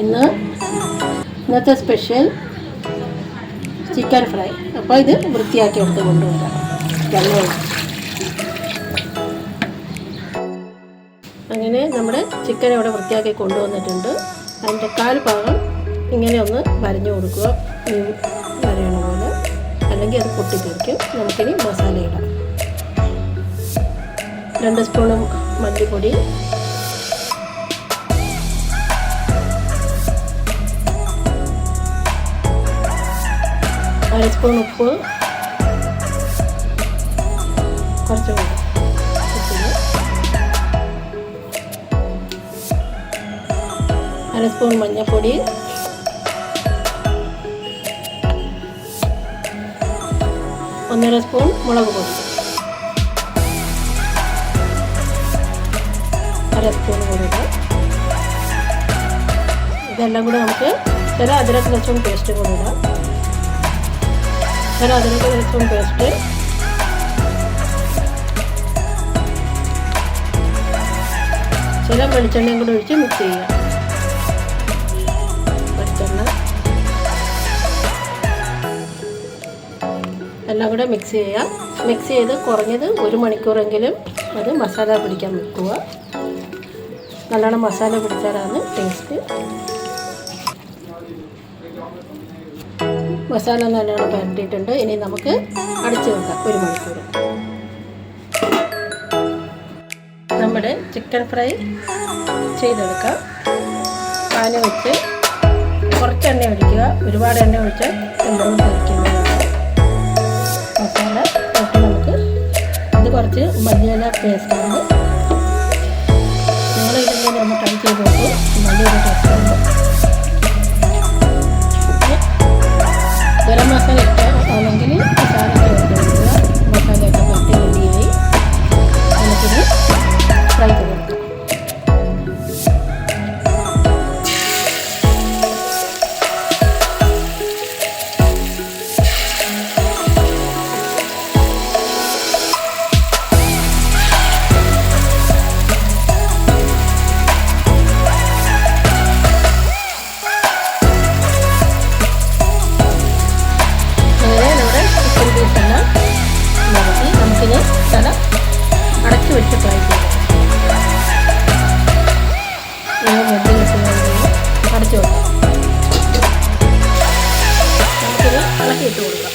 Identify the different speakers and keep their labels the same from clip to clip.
Speaker 1: ഇന്നത്തെ special chicken fry. അപ്പോൾ ഇത് വൃത്തിയാക്കി എടുത്ത് കൊണ്ടുവരാം. അങ്ങനെ നമ്മുടെ ചിക്കൻ ഇവിടെ വൃത്തിയാക്കി കൊണ്ടുവന്നിട്ടുണ്ട്. അതിൻ്റെ കാൽ ഭാഗം ഇങ്ങനെ ഒന്ന് വരഞ്ഞു കൊടുക്കുക, വരയണ പോലെ, അല്ലെങ്കിൽ അത് പൊട്ടിത്തെറിക്കും. നമുക്കിനി മസാല ഇടാം. 2 സ്പൂൺ മല്ലിപ്പൊടി, 1 സ്പൂൺ ഉപ്പ്, കുറച്ചും കൂടി 1 സ്പൂൺ മഞ്ഞൾപ്പൊടി, 1.5 സ്പൂൺ മുളക് പൊടി, 1 സ്പൂൺ കൂടി ഇടാം. ഇതെല്ലാം കൂടെ നമുക്ക് ചില അദരക്ക് ലഹ്സുൻ പേസ്റ്റ് കൂടി ഇടാം. അദരക്ക് ലഹ്സുൻ പേസ്റ്റ്, ചില വെളിച്ചെണ്ണയും കൂടെ ഒഴിച്ച് മിക്സ് ചെയ്യുക. വെളിച്ചെണ്ണ എല്ലാം കൂടെ മിക്സ് ചെയ്യുക. മിക്സ് ചെയ്ത് കുറഞ്ഞത് 1 മണിക്കൂറെങ്കിലും അത് മസാല പിടിക്കാൻ വെക്കുക. നല്ലോണം മസാല പിടിച്ചാലാണ് ടേസ്റ്റ്. മസാല നല്ലോണം പരട്ടിയിട്ടുണ്ട്. ഇനി നമുക്ക് അടച്ചു വെക്കാം 1 മണിക്കൂർ. നമ്മുടെ ചിക്കൻ ഫ്രൈ ചെയ്തെടുക്കാം. പാന് വെച്ച് കുറച്ച് എണ്ണ ഒഴിക്കുക. ഒരുപാട് എണ്ണ ഒഴിച്ചാൽ എല്ലാം കഴിക്കുന്നതാണ്. മസാല ഇട്ട് നമുക്ക് ഇത് കുറച്ച് മല്ലിയില പേസ്റ്റാണ്. നിങ്ങളിതിങ്ങനെ ഒന്ന് ട്രൈ ചെയ്ത് നോക്കൂ. നല്ലൊരു ടേസ്റ്റാണ്. ഗരം മസാല ഇട്ടാണെങ്കിൽ മസാലയൊക്കെ എടുക്കുക. മസാലയൊക്കെ പറ്റി റെഡിയായി. നമുക്കിത് ഫ്രൈ ചെയ്ത് കൊടുക്കാം. നമുക്കിനി തല അടച്ചു വെച്ച് ഫ്രൈ ചെയ്യാം. അടച്ചു വെക്കാം. നമുക്കിത് ഇളക്കിയിട്ട് കൊടുക്കാം.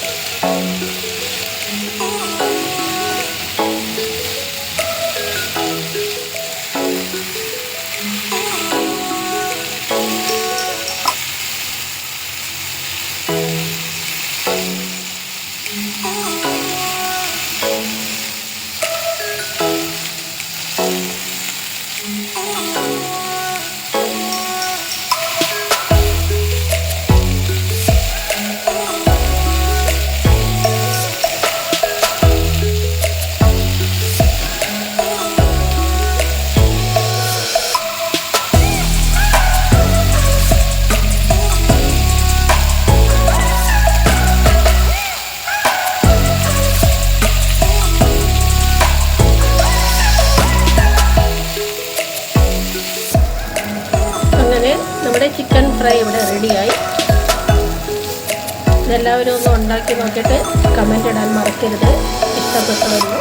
Speaker 1: അങ്ങനെ നമ്മുടെ ചിക്കൻ ഫ്രൈ ഇവിടെ റെഡിയായി. ഇതെല്ലാവരും ഒന്ന് ഉണ്ടാക്കി നോക്കിയിട്ട് കമൻ്റ് ഇടാൻ മറക്കരുത്. ഇഷ്ടപ്പെട്ടവരുന്നു.